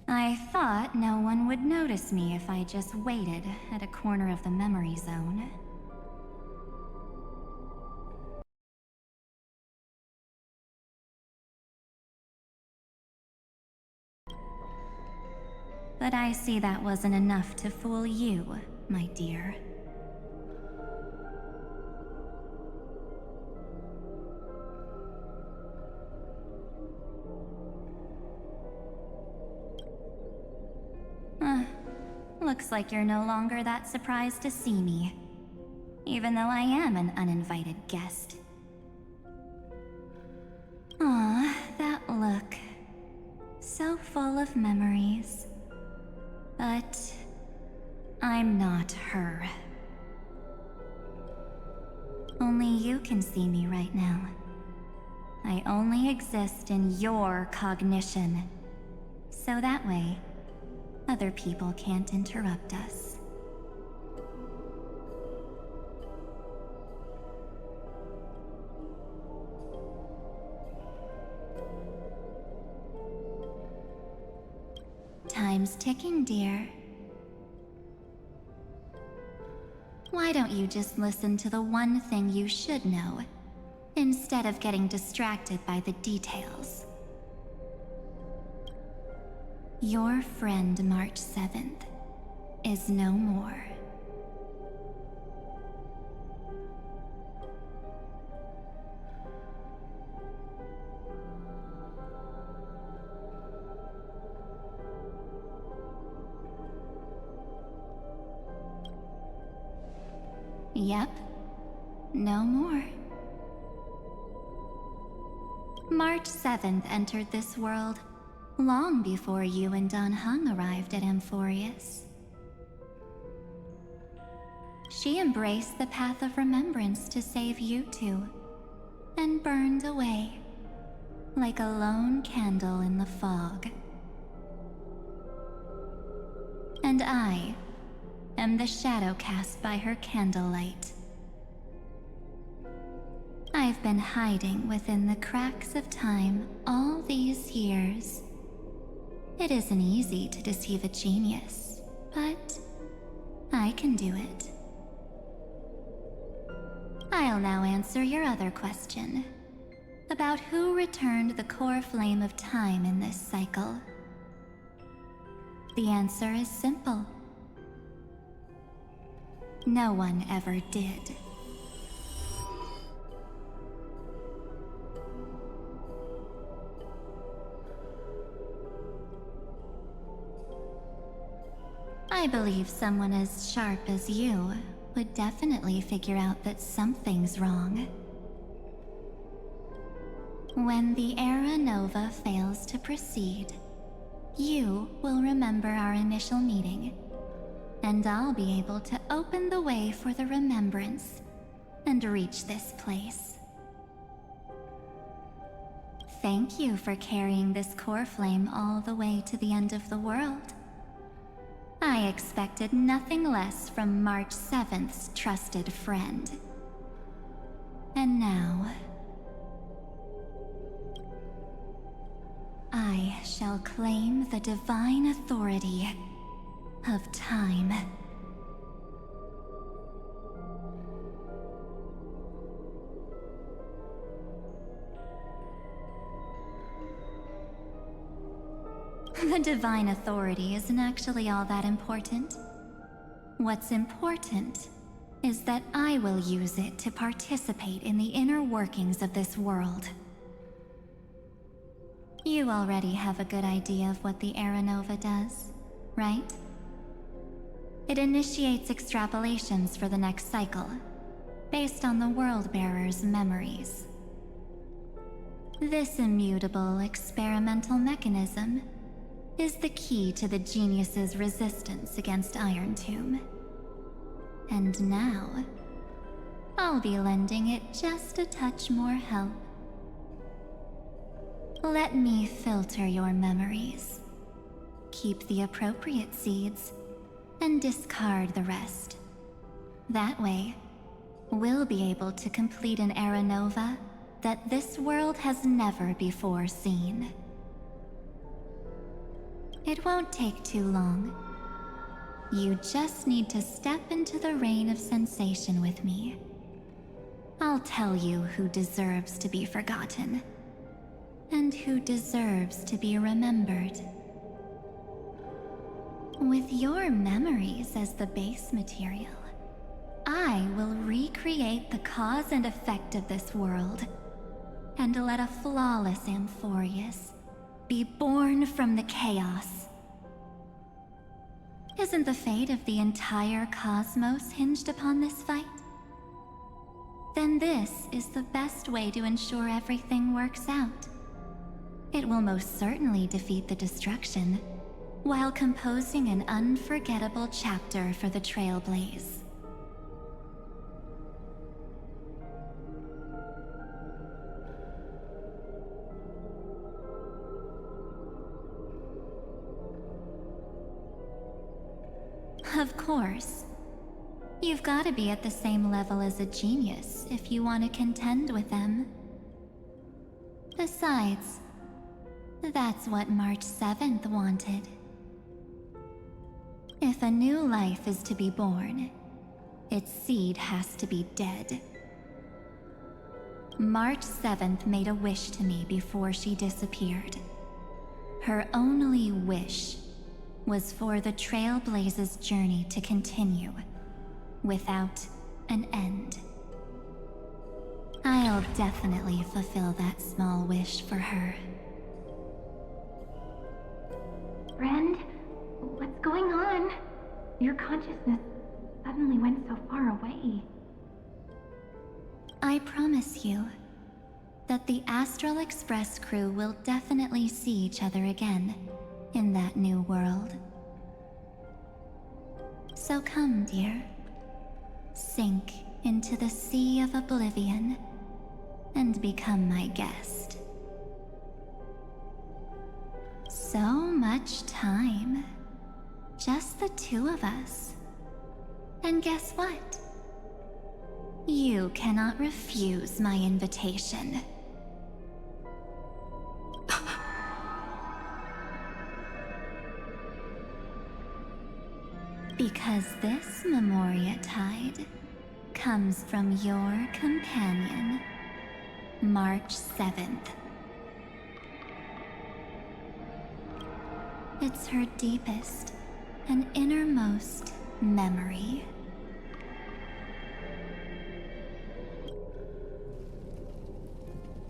I thought no one would notice me if I just waited at a corner of the memory zone. But I see that wasn't enough to fool you, my dear. Looks like you're no longer that surprised to see me, even though I am an uninvited guest. Aw, that look. So full of memories. But I'm not her. Only you can see me right now. I only exist in your cognition. So that way, other people can't interrupt us. Time's ticking, dear. Why don't you just listen to the one thing you should know, instead of getting distracted by the details? Your friend March 7th is no more. Yep, no more. March 7th entered this world long before you and Don Hung arrived at Amphoreus. She embraced the path of remembrance to save you two, and burned away like a lone candle in the fog. And I am the shadow cast by her candlelight. I've been hiding within the cracks of time all these years. It isn't easy to deceive a genius, but I can do it. I'll now answer your other question, about who returned the core flame of time in this cycle. The answer is simple. No one ever did. I believe someone as sharp as you would definitely figure out that something's wrong. When the Era Nova fails to proceed, you will remember our initial meeting, and I'll be able to open the way for the remembrance and reach this place. Thank you for carrying this core flame all the way to the end of the world. I expected nothing less from March 7th's trusted friend. And now, I shall claim the divine authority of time. The divine authority isn't actually all that important. What's important is that I will use it to participate in the inner workings of this world. You already have a good idea of what the Era Nova does, right? It initiates extrapolations for the next cycle, based on the World-Bearer's memories. This immutable experimental mechanism is the key to the genius's resistance against Iron Tomb. And now, I'll be lending it just a touch more help. Let me filter your memories. Keep the appropriate seeds, and discard the rest. That way, we'll be able to complete an Era Nova that this world has never before seen. It won't take too long. You just need to step into the rain of sensation with me. I'll tell you who deserves to be forgotten, and who deserves to be remembered. With your memories as the base material, I will recreate the cause and effect of this world, and let a flawless Amphoreus be born from the chaos. Isn't the fate of the entire cosmos hinged upon this fight? Then this is the best way to ensure everything works out. It will most certainly defeat the destruction, while composing an unforgettable chapter for the Trailblaze. Of course. You've got to be at the same level as a genius if you want to contend with them. Besides, that's what March 7th wanted. If a new life is to be born, its seed has to be dead. March 7th made a wish to me before she disappeared. Her only wish was for the Trailblaze's journey to continue, without an end. I'll definitely fulfill that small wish for her. Friend, what's going on? Your consciousness suddenly went so far away. I promise you that the Astral Express crew will definitely see each other again in that new world. So come, dear. Sink into the sea of oblivion and become my guest. So much time. Just the two of us. And guess what? You cannot refuse my invitation. Because this Memoria Tide comes from your companion, March 7th. It's her deepest and innermost memory.